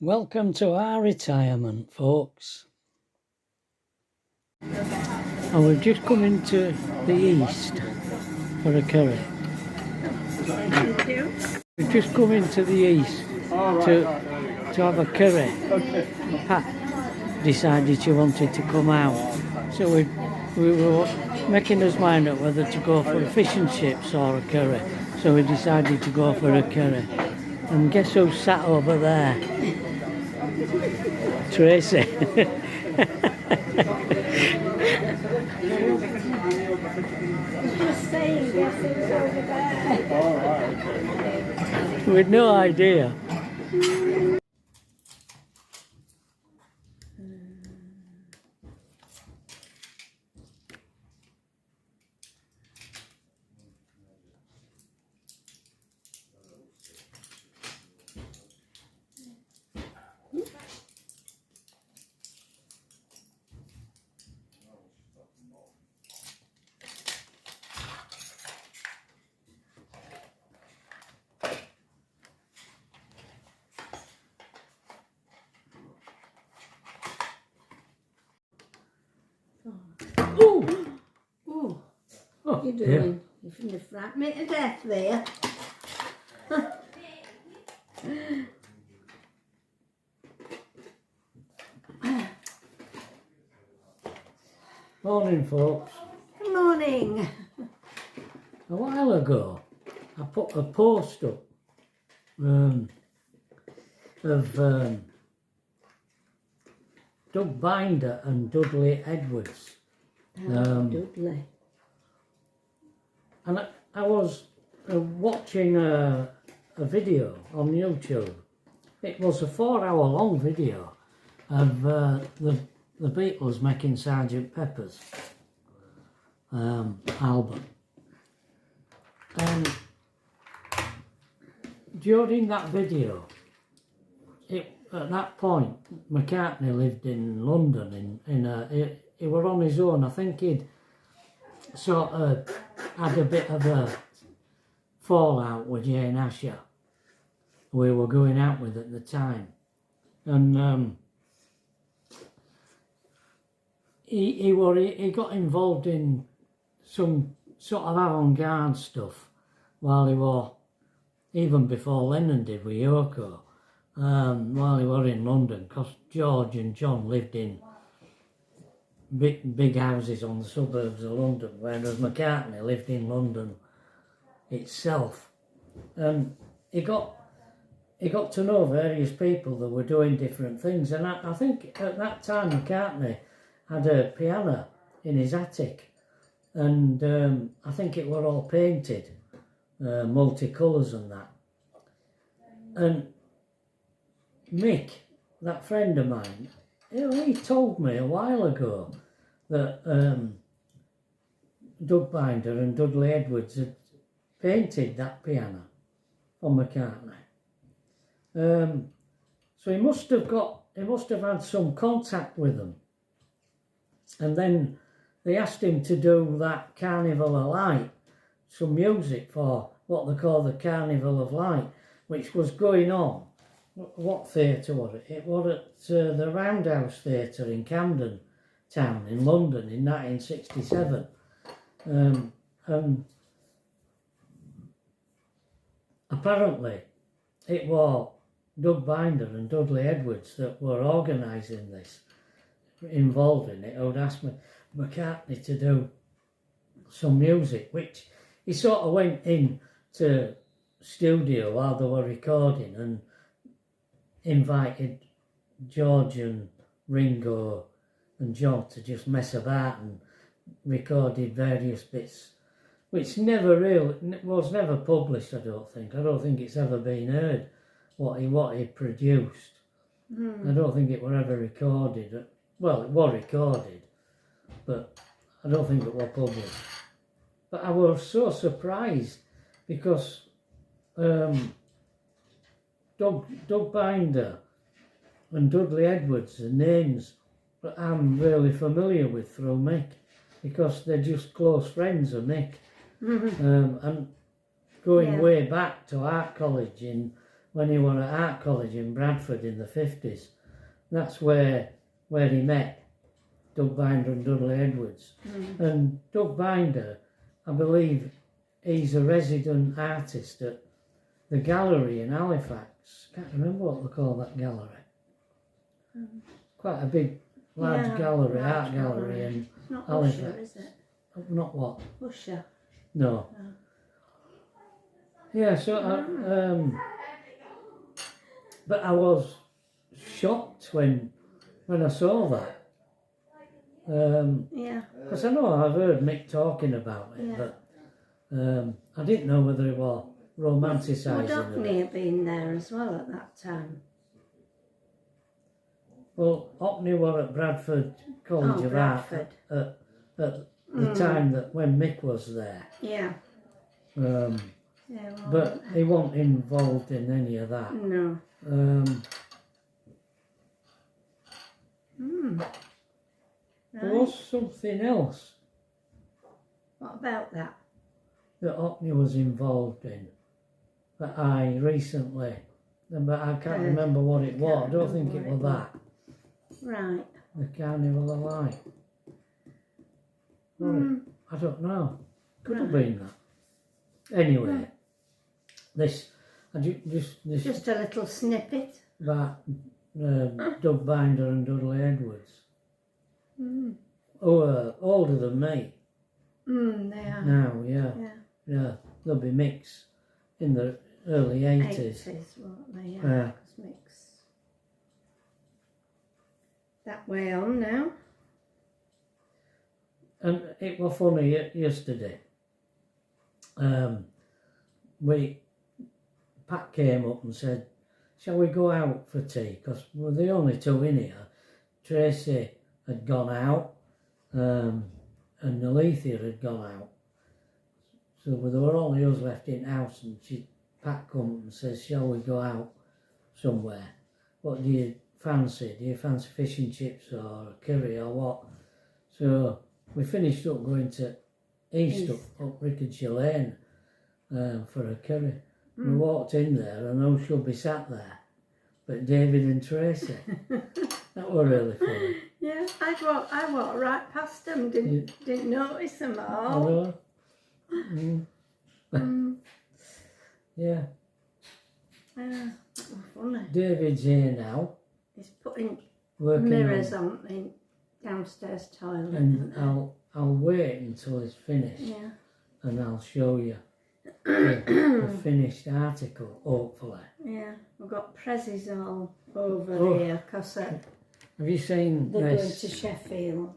Welcome to our retirement, folks. And we've just come into the east for a curry. We've just come into the east to have a curry. Pat decided she wanted to come out. So we were making us mind up whether to go for a fish and chips or a curry. So we decided to go for a curry. And guess who sat over there? Tracy. Just saying, guess who's over there? With no idea. What are you doing? You're from the frighten me to death there. Morning, folks. Good morning. A while ago, I put a post up of Doug Binder and Dudley Edwards. Dudley. And I was watching a video on YouTube. It was a 4-hour long video of the Beatles making Sgt. Pepper's album. And during that video, at that point, McCartney lived in London. He were on his own. I think he'd sort of had a bit of a fallout with Jane Asher, who we were going out with at the time. And he got involved in some sort of avant-garde stuff while he was, even before Lennon did with Yoko, while he was in London, because George and John lived in big houses on the suburbs of London, whereas McCartney lived in London itself. And he got to know various people that were doing different things. And I think at that time McCartney had a piano in his attic, and I think it were all painted, multicolours and that. And Mick, that friend of mine, he told me a while ago that Doug Binder and Dudley Edwards had painted that piano for McCartney. So he must have had some contact with them. And then they asked him to do that Carnival of Light, some music for what they call the Carnival of Light, which was going on. What theatre was it? It was at the Roundhouse Theatre in Camden Town in London in 1967. And apparently it was Doug Binder and Dudley Edwards that were organising this, involved in it. I would ask McCartney to do some music, which he sort of went in to studio while they were recording and invited George and Ringo and John to just mess about and recorded various bits, which was never published. I don't think it's ever been heard what he produced. I don't think it were ever recorded. Well, it was recorded, but I don't think it was published. But I was so surprised because Doug Binder and Dudley Edwards are names that I'm really familiar with through Mick, because they're just close friends of Mick. And going way back to art college in when he was at art college in Bradford in the 50s. That's where he met Doug Binder and Dudley Edwards. And Doug Binder, I believe, he's a resident artist at the gallery in Halifax. Can't remember what they call that gallery. Quite a big, large gallery, art gallery in It's not Halifax. Usher, is it? Not what? Usher. No. Yeah, so but I was shocked when I saw that. Yeah. Because I know I've heard Mick talking about it, but I didn't know whether it was romanticising Would Hockney have been there as well at that time? Well, Hockney was at Bradford College of Bradford. Art at the time that when Mick was there. Yeah. But he wasn't involved in any of that. No. There was something else What about that? that Hockney was involved in that I recently, but I can't remember what it was. I don't think it was that. Right. The Carnival of Light. I don't know. Could have been that. Anyway, this Just a little snippet. about Doug Binder and Dudley Edwards. Who are older than me They are. now, Yeah. they'll be mixed in the early 80s. 80s, won't they? Yeah. Yeah. It's mixed. That way on now. And it was funny yesterday. Pat came up and said, shall we go out for tea? Because we're the only two in here. Tracy had gone out and Alethea had gone out. So there were only us left in the house, and Pat come and says, shall we go out somewhere? What do you fancy? Do you fancy fish and chips or curry or what? So we finished up going to East. Up Rickenshire Lane for a curry. We walked in there and who should be sat there but David and Tracy. That was really funny. Yeah, I walked right past them, didn't notice them all. Yeah. That was funny. David's here now. He's putting Working mirrors on the downstairs toilet. And I'll wait until it's finished. Yeah. And I'll show you the finished article, hopefully. Yeah, we've got prezzies all over here because Have you seen they're going this? to Sheffield.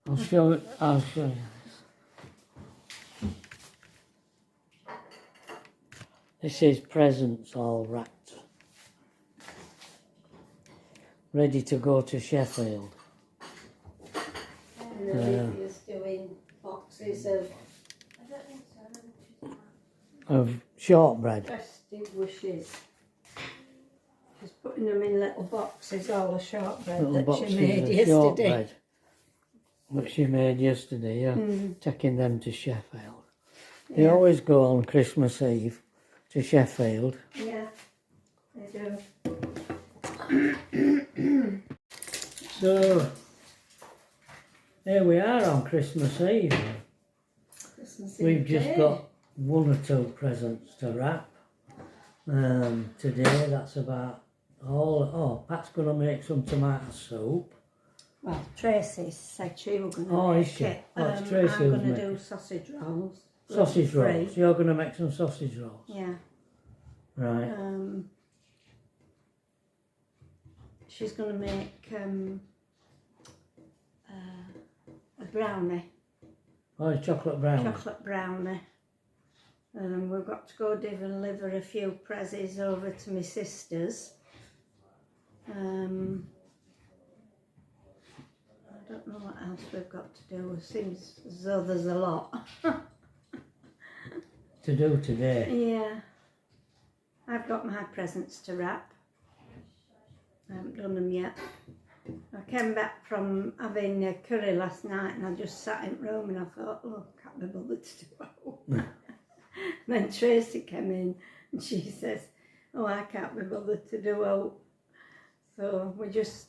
I'll show you this. This is presents all wrapped. Ready to go to Sheffield. And Olivia's doing boxes Of shortbread. festive wishes. She's putting them in little boxes, all the shortbread Little that boxes she made of yesterday. shortbread. That she made yesterday, yeah. Taking them to Sheffield. They always go on Christmas Eve to Sheffield. Yeah, they do. So, here we are on Christmas Eve. Christmas We've Eve just day. got one or two presents to wrap. Today, that's about all. Oh, Pat's going to make some tomato soup. Well, Tracy said she was going to Oh, make is she? it. Oh, it's Tracy I'm who's going to making do sausage rolls. sausage rolls. gluten-free. You're going to make some sausage rolls. Yeah. Right. She's going to make a brownie, Oh, it's chocolate brownie. chocolate brownie. We've got to go deliver a few prezzies over to my sister's. I don't know what else we've got to do. It seems as though there's a lot. To do today. Yeah. I've got my presents to wrap. I haven't done them yet. I came back from having a curry last night and I just sat in the room and I thought, oh, I can't be bothered to do it. Then Tracy came in and she says, Oh, I can't be bothered to do out. So we just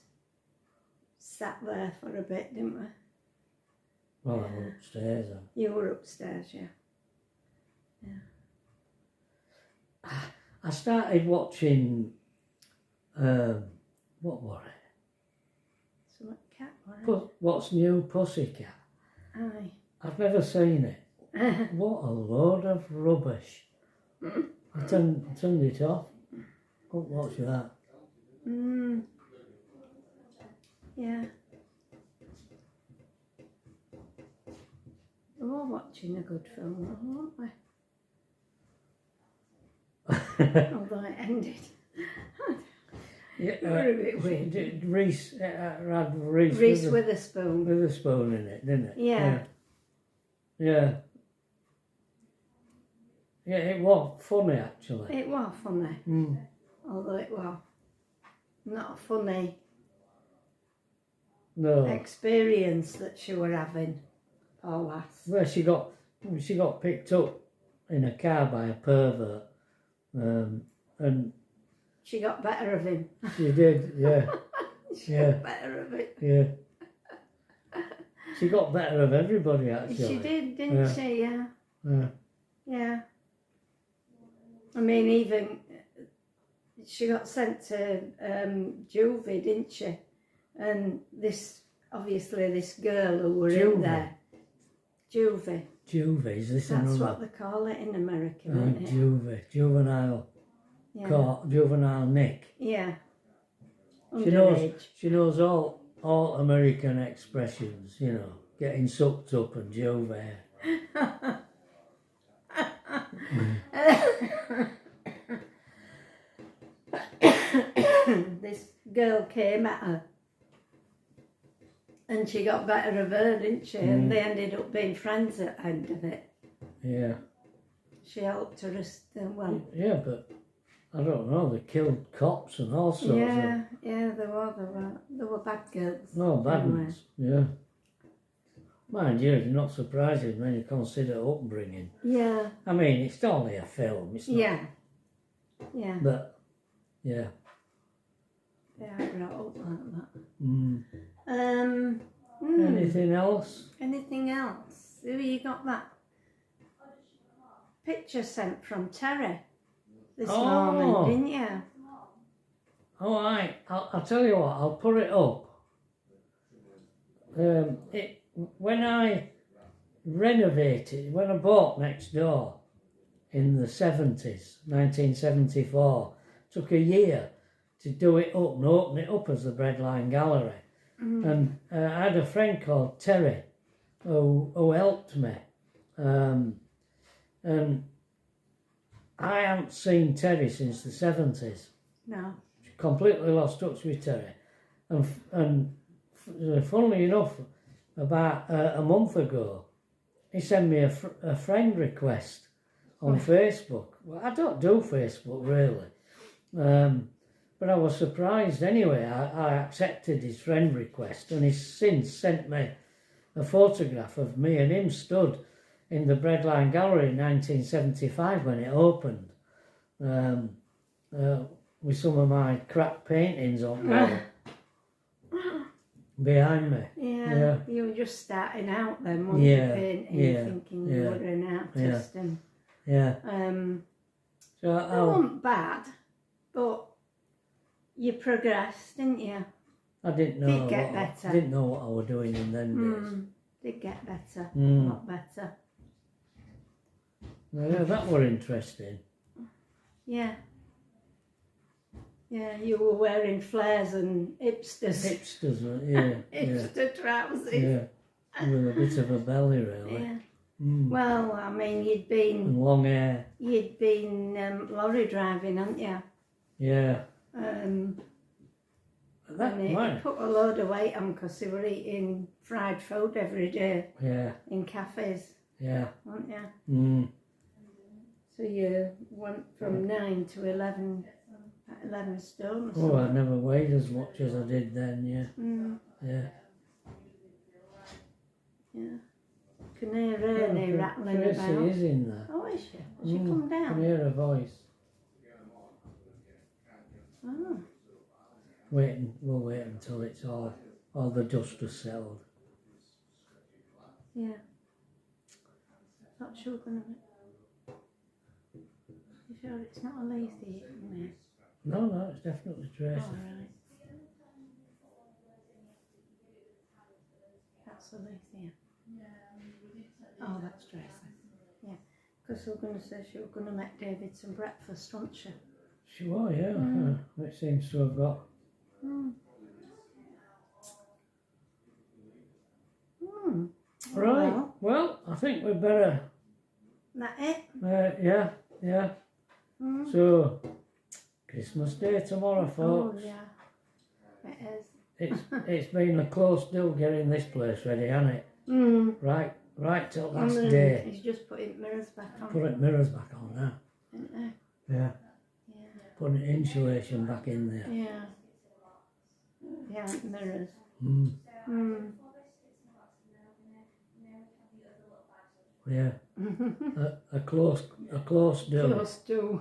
sat there for a bit, didn't we? Well, I went upstairs then. You were upstairs, yeah. I started watching, what was it? Some cat, wasn't What's New Pussycat? it? Aye. I've never seen it. What a load of rubbish. I turned it off. Couldn't watch that. Yeah. We were watching a good film, weren't we? Although it ended. Yeah, We're a bit weird. Reese had Reese Reese Witherspoon. Witherspoon in it, didn't it? Yeah. Yeah. Yeah, it was funny actually. It was funny. Although it was not a funny No. experience that she were having, poor lass. Well, she got picked up in a car by a pervert, and She got better of him. she did, yeah, She Yeah. got better of it. yeah. She got better of everybody actually. She did, didn't she? Yeah. Yeah. Yeah. I mean, even she got sent to juvie, didn't she? And this girl who were in there, juvie. Juvie, is this That's another? what they call it in America, isn't it? Juvie, juvenile Yeah. court, juvenile Nick. Yeah. She knows. Underage. She knows all American expressions. You know, getting sucked up and juvie. This girl came at her and she got better of her, didn't she? And they ended up being friends at the end of it. Yeah. She helped her, well. Yeah, but I don't know. They killed cops and all sorts. Yeah, there were bad girls. No, bad anyway. ones. Yeah. Mind you, it's not surprising when you consider upbringing. Yeah. I mean, it's only a film. It's not. Yeah. Yeah. But yeah. They are brought up like that. Anything else? Anything else? Who you got that picture sent from Terry this morning, didn't you? All right. I'll tell you what. I'll put it up. When I renovated, when I bought next door in the 70s, 1974, took a year to do it up and open it up as the Breadline Gallery. And I had a friend called Terry who helped me. And I haven't seen Terry since the 70s. No. Completely lost touch with Terry. And funnily enough, about a month ago, he sent me a friend request on Facebook. Well, I don't do Facebook really. But I was surprised anyway. I accepted his friend request, and he's since sent me a photograph of me and him stood in the Breadline Gallery in 1975 when it opened, with some of my crap paintings on there behind me. Yeah, you were just starting out then, weren't you, painting, thinking you were an artist. And, so it wasn't bad, but you progressed, didn't you? I didn't know. Did get better. I didn't know what I was doing in them Did get better, a days. lot better. Yeah, that were interesting. Yeah. Yeah, you were wearing flares and hipsters. Hipsters, yeah. Hipster trousers. Yeah, with a bit of a belly, really. Yeah. Well, I mean, you'd been And long hair. lorry driving, hadn't you? Yeah. And That it put a load of weight on because they were eating fried food every day in cafes, Yeah. weren't you? So you went from 9 to 11 stone or something. Oh, I never weighed as much as I did then, yeah. Yeah. Yeah. Can hear Ernie rattling Tracy about. is in there. Oh, is she? Has she come I can down? hear her voice. Oh, We'll wait until it's all the dust has settled. yeah. Not sure gonna. You sure it's not a lazy in No, it's definitely there? Tracy. All right. That's a lazy. Oh, that's Tracy. Yeah. Because we were going to say she was going to make David some breakfast, wasn't she? Sure, yeah. It seems to have got. Right. Well, I think we'd better. That it? Yeah. So, Christmas Day tomorrow, folks. Oh, yeah. It is. It's been a close deal getting this place ready, hasn't it? Right till last day. He's just putting mirrors back on. Putting mirrors back on now. Isn't Yeah. Yeah. Putting insulation back in there. Yeah. Yeah, mirrors. Yeah. a close deal. Close to.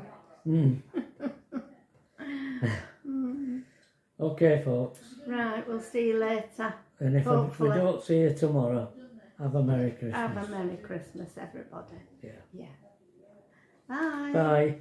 Okay, folks. Right, we'll see you later. And if we Hopefully. don't see you tomorrow, have a Merry Christmas. Have a Merry Christmas, everybody. Yeah. Yeah. Bye. Bye.